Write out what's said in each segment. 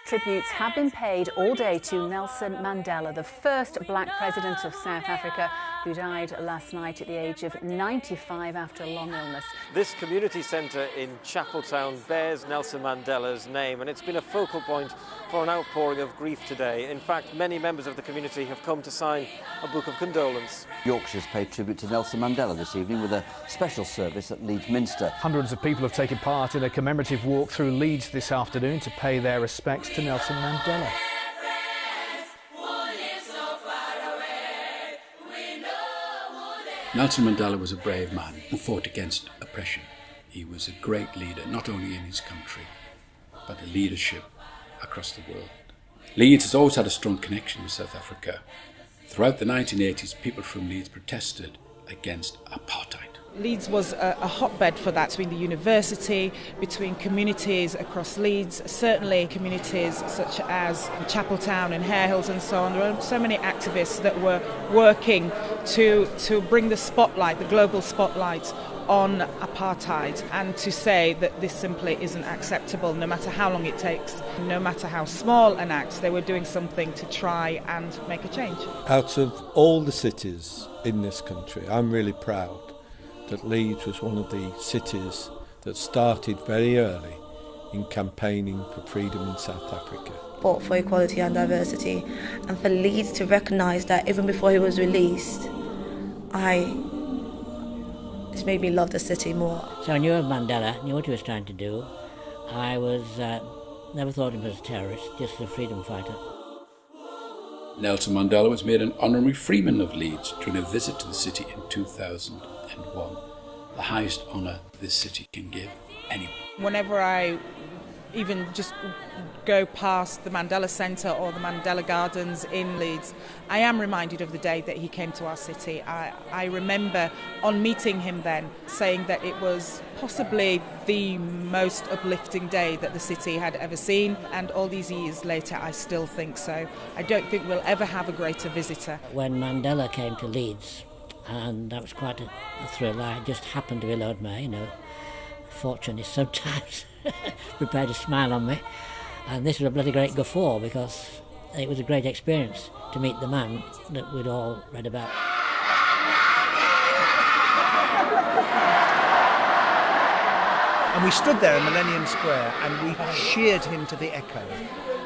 Tributes have been paid all day to Nelson Mandela, the first black president of South Africa, who died last night at the age of 95 after a long illness. This community centre in Chapeltown bears Nelson Mandela's name, and it's been a focal point for an outpouring of grief today. In fact, many members of the community have come to sign a book of condolence. Yorkshire's paid tribute to Nelson Mandela this evening with a special service at Leeds Minster. Hundreds of people have taken part in a commemorative walk through Leeds this afternoon to pay their respects to Nelson Mandela. Nelson Mandela was a brave man who fought against oppression. He was a great leader, not only in his country, but the leadership across the world. Leeds has always had a strong connection with South Africa. Throughout the 1980s, people from Leeds protested against apartheid. Leeds was a hotbed for that, between the university, between communities across Leeds, certainly communities such as Chapeltown and Hare Hills and so on. There are so many activists that were working to bring the spotlight, the global spotlight, on apartheid, and to say that this simply isn't acceptable, no matter how long it takes, no matter how small an act. They were doing something to try and make a change. Out of all the cities in this country, I'm really proud that Leeds was one of the cities that started very early in campaigning for freedom in South Africa. Fought for equality and diversity, and for Leeds to recognise that even before he was released, it's made me love the city more. So I knew of Mandela, knew what he was trying to do. I was never thought of him as a terrorist, just a freedom fighter. Nelson Mandela was made an honorary Freeman of Leeds during a visit to the city in 2001, the highest honour this city can give anyone. Whenever I even just go past the Mandela Centre or the Mandela Gardens in Leeds, I am reminded of the day that he came to our city. I remember on meeting him then saying that it was possibly the most uplifting day that the city had ever seen, and all these years later I still think so. I don't think we'll ever have a greater visitor. When Mandela came to Leeds, and that was quite a thrill. I just happened to be Lord Mayor, fortune is sometimes prepared to smile on me, and this was a bloody great guffaw because it was a great experience to meet the man that we'd all read about. And we stood there in Millennium Square and we cheered him to the echo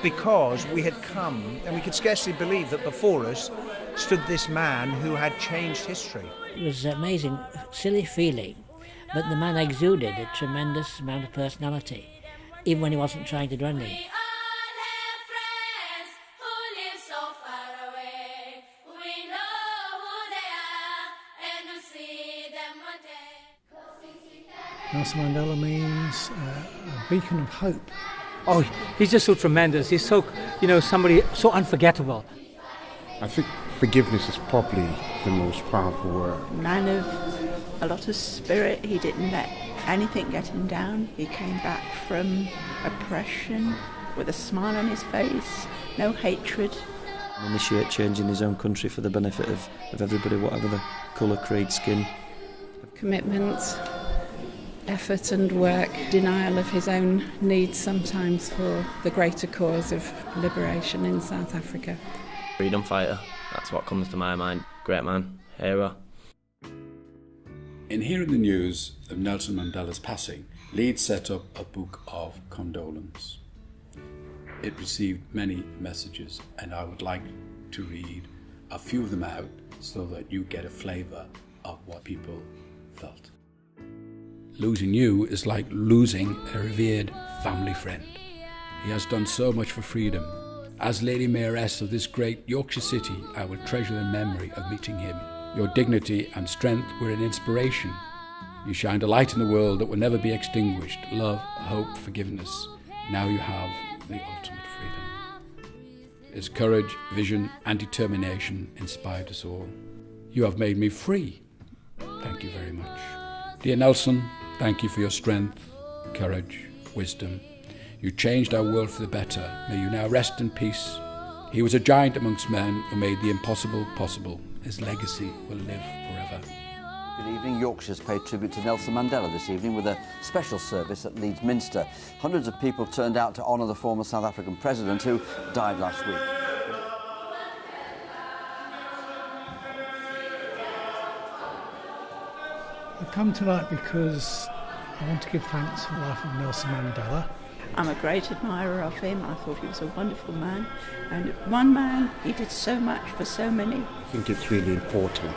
because we had come, and we could scarcely believe that before us stood this man who had changed history. It was an amazing, silly feeling, but the man exuded a tremendous amount of personality, even when he wasn't trying to do anything. Nelson Mandela means a beacon of hope. Oh, he's just so tremendous. He's so, somebody so unforgettable. I think forgiveness is probably the most powerful word. Man of a lot of spirit. He didn't let anything get him down. He came back from oppression with a smile on his face, no hatred. Initiate change in his own country for the benefit of everybody, whatever the colour, creed, skin. Commitment, effort and work, denial of his own needs sometimes for the greater cause of liberation in South Africa. Freedom fighter, that's what comes to my mind. Great man, hero. In hearing the news of Nelson Mandela's passing, Leeds set up a book of condolence. It received many messages, and I would like to read a few of them out so that you get a flavour of what people felt. Losing you is like losing a revered family friend. He has done so much for freedom. As Lady Mayoress of this great Yorkshire city, I will treasure the memory of meeting him. Your dignity and strength were an inspiration. You shined a light in the world that will never be extinguished. Love, hope, forgiveness. Now you have the ultimate freedom. His courage, vision and determination inspired us all. You have made me free. Thank you very much. Dear Nelson, thank you for your strength, courage, wisdom. You changed our world for the better. May you now rest in peace. He was a giant amongst men who made the impossible possible. His legacy will live forever. Good evening. Yorkshire's paid tribute to Nelson Mandela this evening with a special service at Leeds Minster. Hundreds of people turned out to honour the former South African president who died last week. I've come tonight because I want to give thanks for the life of Nelson Mandela. I'm a great admirer of him. I thought he was a wonderful man. And one man, he did so much for so many. I think it's really important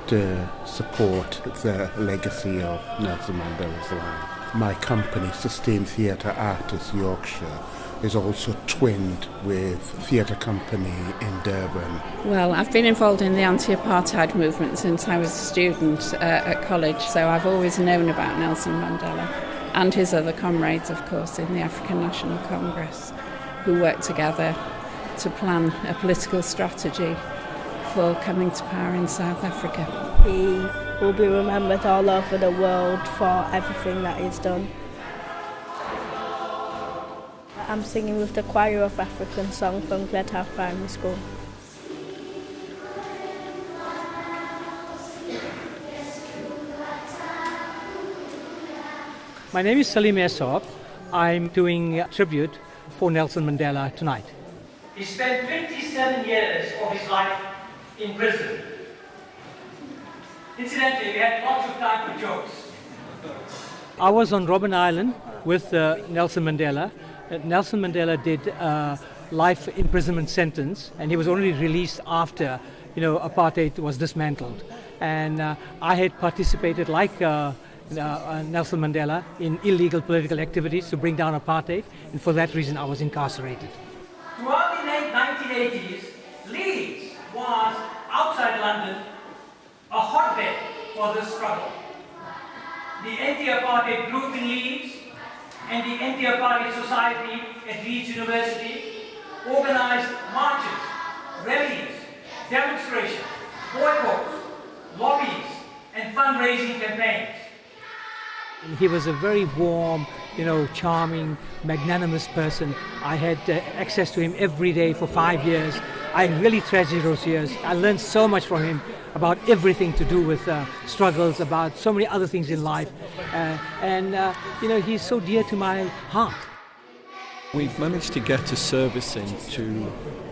to support the legacy of Nelson Mandela's life. My company, Sustain Theatre Artists Yorkshire, is also twinned with theatre company in Durban. Well, I've been involved in the anti-apartheid movement since I was a student at college, so I've always known about Nelson Mandela and his other comrades, of course, in the African National Congress, who worked together to plan a political strategy for coming to power in South Africa. He will be remembered all over the world for everything that he's done. I'm singing with the Choir of African Song from Gledhouse Primary School. My name is Salim Esop. I'm doing a tribute for Nelson Mandela tonight. He spent 57 years of his life in prison. Incidentally, we had lots of time for jokes. I was on Robben Island with Nelson Mandela. Nelson Mandela did a life imprisonment sentence, and he was only released after, apartheid was dismantled. And I had participated, like Nelson Mandela, in illegal political activities to bring down apartheid, and for that reason I was incarcerated. Throughout the late 1980s, Leeds was, outside London, a hotbed for this struggle. The anti-apartheid group in Leeds and the Anti-Apartheid Society at Leeds University organised marches, rallies, demonstrations, boycotts, lobbies and fundraising campaigns. He was a very warm, charming, magnanimous person. I had access to him every day for 5 years. I really treasure those years. I learned so much from him about everything to do with struggles, about so many other things in life. He's so dear to my heart. We've managed to get a service in to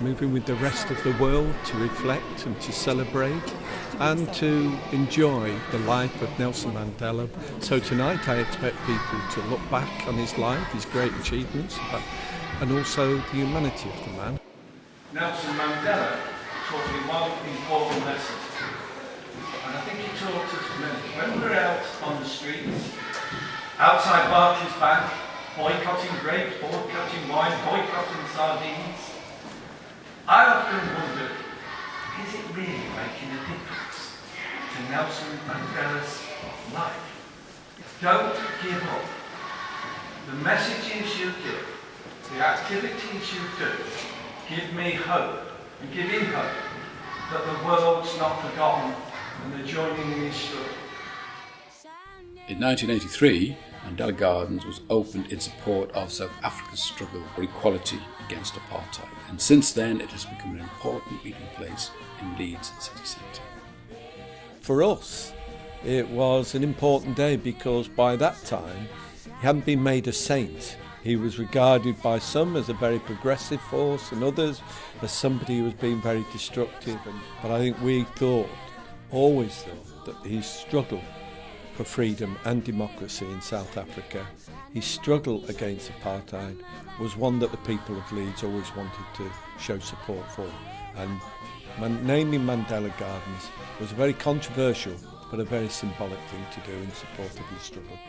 move in with the rest of the world, to reflect and to celebrate and to enjoy the life of Nelson Mandela. So tonight I expect people to look back on his life, his great achievements, and also the humanity of the man. Nelson Mandela taught me one important lesson, and I think he taught us many. When we're out on the streets, outside Barclays Bank, boycotting grapes, boycotting wine, boycotting sardines, I often wonder, is it really making a difference to Nelson Mandela's life? Don't give up. The messages you give, the activities you do, give me hope and give him hope that the world's not forgotten and they're joining in his struggle. In 1983, Mandela Gardens was opened in support of South Africa's struggle for equality against apartheid, and since then it has become an important meeting place in Leeds city centre. For us, it was an important day because by that time he hadn't been made a saint. He was regarded by some as a very progressive force and others as somebody who was being very destructive. But I think we always thought, that his struggle for freedom and democracy in South Africa, his struggle against apartheid, was one that the people of Leeds always wanted to show support for. And naming Mandela Gardens was a very controversial but a very symbolic thing to do in support of his struggle.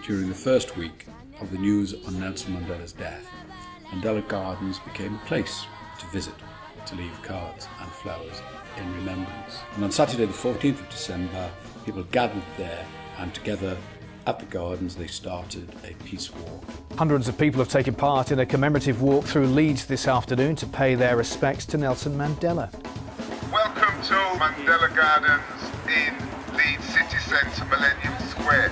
During the first week of the news on Nelson Mandela's death, Mandela Gardens became a place to visit, to leave cards and flowers in remembrance. And on Saturday the 14th of December, people gathered there, and together at the gardens they started a peace walk. Hundreds of people have taken part in a commemorative walk through Leeds this afternoon to pay their respects to Nelson Mandela. Welcome to Mandela Gardens in Leeds City Centre, Millennium Square.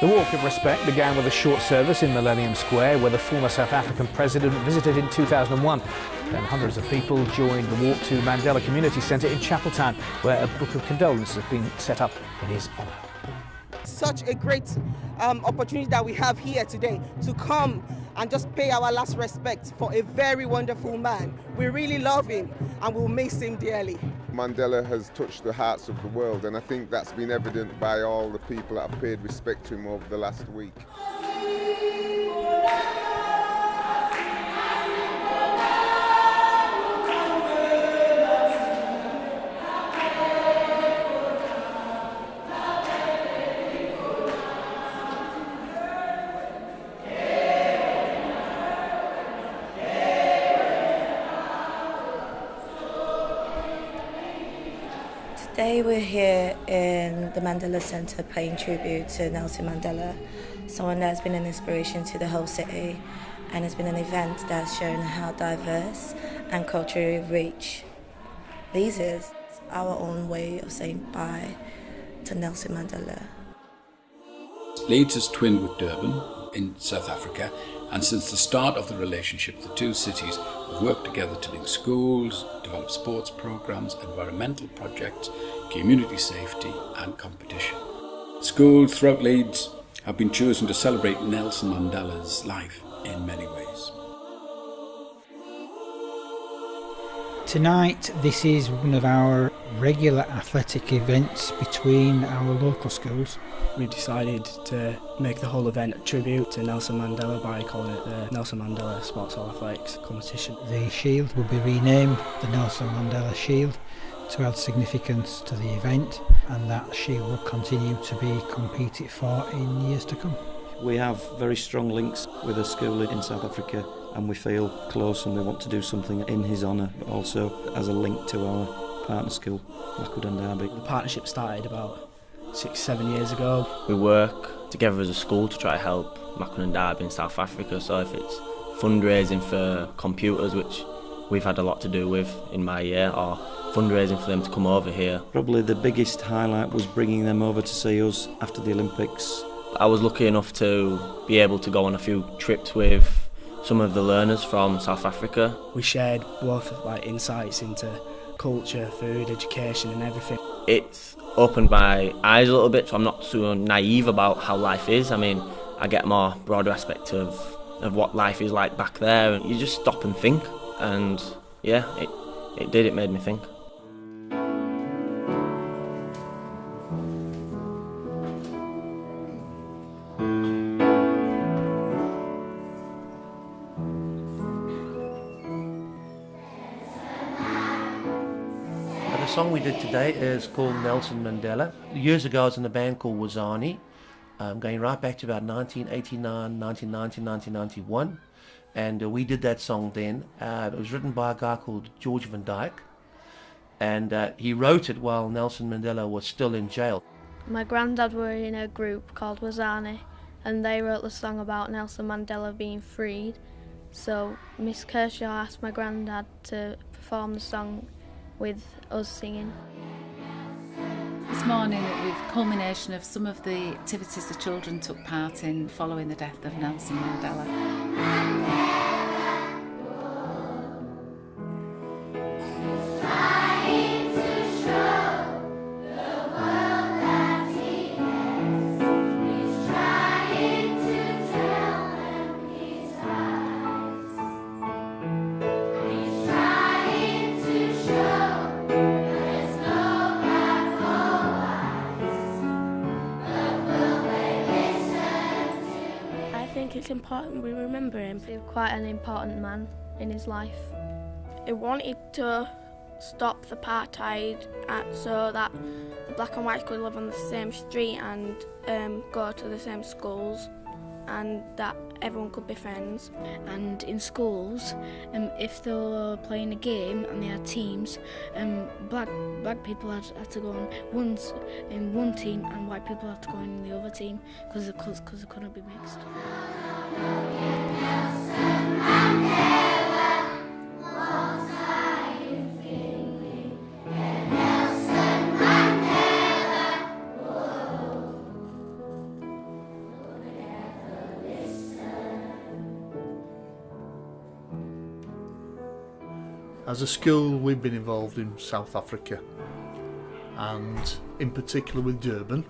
The walk of respect began with a short service in Millennium Square, where the former South African president visited in 2001. Then hundreds of people joined the walk to Mandela Community Centre in Chapeltown, where a book of condolences has been set up in his honour. Such a great opportunity that we have here today to come and just pay our last respect for a very wonderful man. We really love him and we'll miss him dearly. Mandela has touched the hearts of the world, and I think that's been evident by all the people that have paid respect to him over the last week. Today we're here in the Mandela Centre paying tribute to Nelson Mandela, someone that's been an inspiration to the whole city, and it's been an event that's shown how diverse and culturally rich Leeds is. It's our own way of saying bye to Nelson Mandela. Leeds is twinned with Durban in South Africa, and since the start of the relationship, the two cities have worked together to link schools, develop sports programs, environmental projects, community safety and competition. Schools throughout Leeds have been chosen to celebrate Nelson Mandela's life in many ways. Tonight, this is one of our regular athletic events between our local schools. We decided to make the whole event a tribute to Nelson Mandela by calling it the Nelson Mandela Sports Hall Athletics Competition. The shield will be renamed the Nelson Mandela Shield to add significance to the event, and that shield will continue to be competed for in years to come. We have very strong links with a school in South Africa, and we feel close and we want to do something in his honour, but also as a link to our partner school, Macwood and Derby. The partnership started about 6-7 years ago. We work together as a school to try to help Macwood and Derby in South Africa, so if it's fundraising for computers, which we've had a lot to do with in my year, or fundraising for them to come over here. Probably the biggest highlight was bringing them over to see us after the Olympics. I was lucky enough to be able to go on a few trips with some of the learners from South Africa. We shared both insights into culture, food, education and everything. It's opened my eyes a little bit, so I'm not so naive about how life is. I mean, I get a more broader aspect of what life is like back there, and you just stop and think, and yeah, it made me think. The song we did today is called Nelson Mandela. Years ago I was in a band called Wazani, going right back to about 1989, 1990, 1991, and we did that song then. It was written by a guy called George Van Dyke, and he wrote it while Nelson Mandela was still in jail. My granddad were in a group called Wazani, and they wrote the song about Nelson Mandela being freed. So Miss Kershaw asked my granddad to perform the song with us singing. This morning it was the culmination of some of the activities the children took part in following the death of Nelson Mandela. It's important we remember him. He was quite an important man in his life. He wanted to stop the apartheid so that the black and whites could live on the same street and go to the same schools, and that everyone could be friends. And in schools, if they were playing a game and they had teams, black people had to go in one team and white people had to go in the other team because they couldn't be mixed. As a school, we've been involved in South Africa, and in particular with Durban,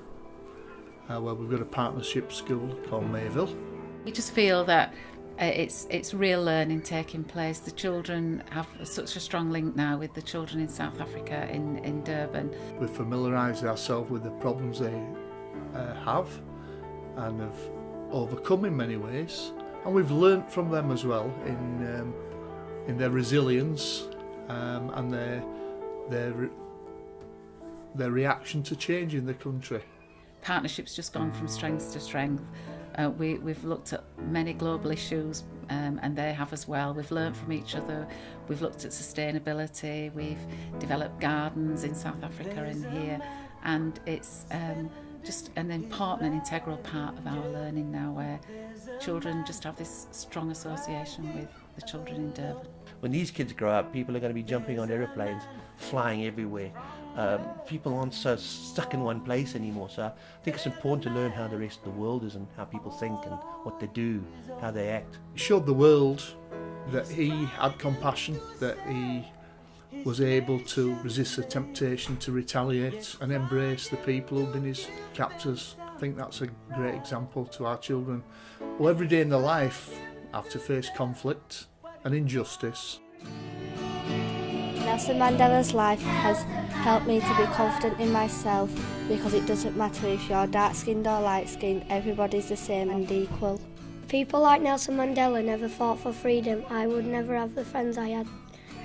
where we've got a partnership school called Mayville. You just feel that it's real learning taking place. The children have such a strong link now with the children in South Africa, in Durban. We've familiarised ourselves with the problems they have and have overcome in many ways, and we've learnt from them as well in their resilience and their reaction to change in the country. Partnership's just gone from strength to strength. We've looked at many global issues and they have as well. We've learned from each other. We've looked at sustainability. We've developed gardens in South Africa and here, and it's just an important and integral part of our learning now, where children just have this strong association with the children in Durban. When these kids grow up, people are going to be jumping on aeroplanes, flying everywhere. People aren't so stuck in one place anymore, so I think it's important to learn how the rest of the world is and how people think and what they do, how they act. He showed the world that he had compassion, that he was able to resist the temptation to retaliate and embrace the people who've been his captors. I think that's a great example to our children, who every day in their life have to face conflict and injustice. Nelson Mandela's life has helped me to be confident in myself, because it doesn't matter if you're dark-skinned or light-skinned, everybody's the same and equal. People like Nelson Mandela never fought for freedom. I would never have the friends I had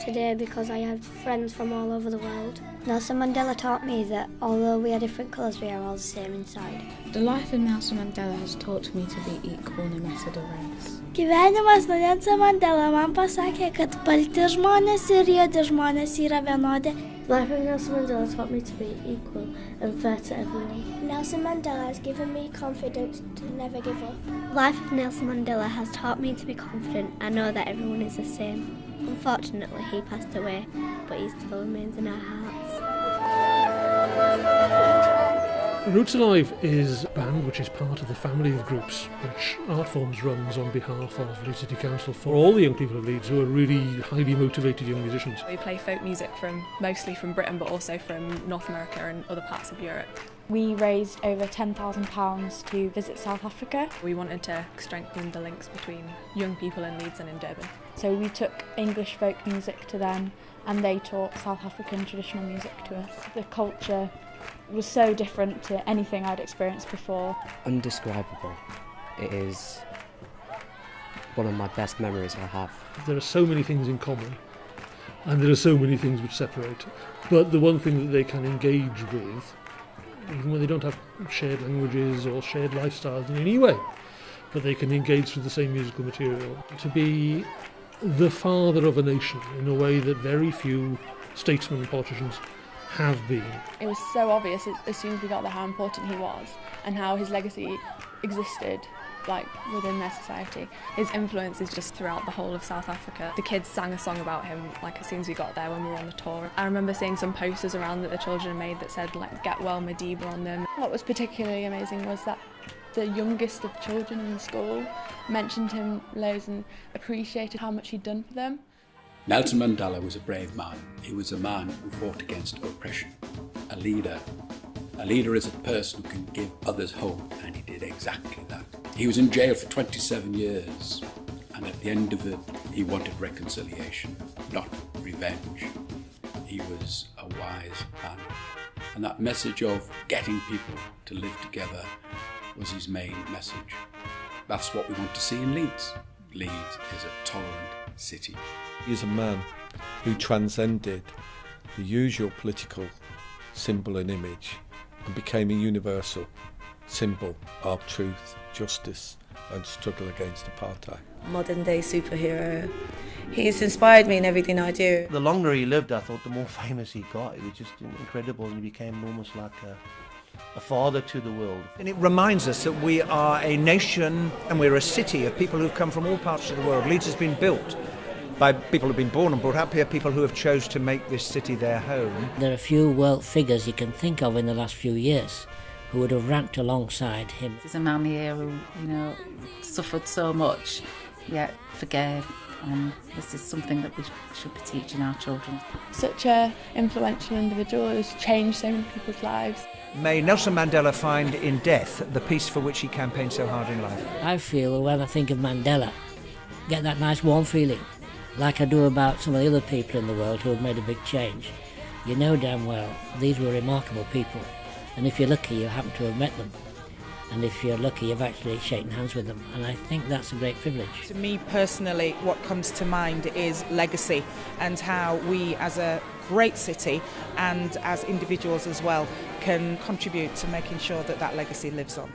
today because I had friends from all over the world. Nelson Mandela taught me that although we are different colours, we are all the same inside. The life of Nelson Mandela has taught me to be equal no matter the race. Gyvenimas nuo Nelson Mandela man pasakė, kad balti žmonės ir juodi žmonės yra vienodi. Life of Nelson Mandela taught me to be equal and fair to everyone. Nelson Mandela has given me confidence to never give up. Life of Nelson Mandela has taught me to be confident. I know that everyone is the same. Unfortunately, he passed away, but he still remains in our hearts. Roots Alive is a band which is part of the family of groups which Artforms runs on behalf of Leeds City Council for all the young people of Leeds who are really highly motivated young musicians. We play folk music mostly from Britain, but also from North America and other parts of Europe. We raised over £10,000 to visit South Africa. We wanted to strengthen the links between young people in Leeds and in Durban. So we took English folk music to them and they taught South African traditional music to us. The culture was so different to anything I'd experienced before. Undescribable. It is one of my best memories I have. There are so many things in common and there are so many things which separate, but the one thing that they can engage with, even when they don't have shared languages or shared lifestyles in any way, but they can engage through the same musical material. To be the father of a nation in a way that very few statesmen and politicians have been. It was so obvious as soon as we got there how important he was and how his legacy existed within their society. His influence is just throughout the whole of South Africa. The kids sang a song about him as soon as we got there when we were on the tour. I remember seeing some posters around that the children made that said "Get Well Madiba" on them. What was particularly amazing was that the youngest of children in the school mentioned him loads and appreciated how much he'd done for them. Nelson Mandela was a brave man. He was a man who fought against oppression. A leader. A leader is a person who can give others hope, and he did exactly that. He was in jail for 27 years, and at the end of it, he wanted reconciliation, not revenge. He was a wise man. And that message of getting people to live together was his main message. That's what we want to see in Leeds. Leeds is a tolerant city. He is a man who transcended the usual political symbol and image and became a universal symbol of truth, justice and struggle against apartheid. Modern day superhero. He's inspired me in everything I do. The longer he lived, I thought the more famous he got. It was just incredible, and he became almost like a father to the world. And it reminds us that we are a nation and we're a city of people who've come from all parts of the world. Leeds has been built by people who've been born and brought up here, people who have chose to make this city their home. There are few world figures you can think of in the last few years who would have ranked alongside him. There's a man here who, suffered so much, yet forgave and this is something that we should be teaching our children. Such a influential individual who's changed so many people's lives. May Nelson Mandela find in death the peace for which he campaigned so hard in life. I feel when I think of Mandela, get that nice warm feeling, like I do about some of the other people in the world who have made a big change. You know damn well these were remarkable people, and if you're lucky you happen to have met them, and if you're lucky you've actually shaken hands with them, and I think that's a great privilege. To me personally, what comes to mind is legacy, and how we as a great city and as individuals as well can contribute to making sure that that legacy lives on.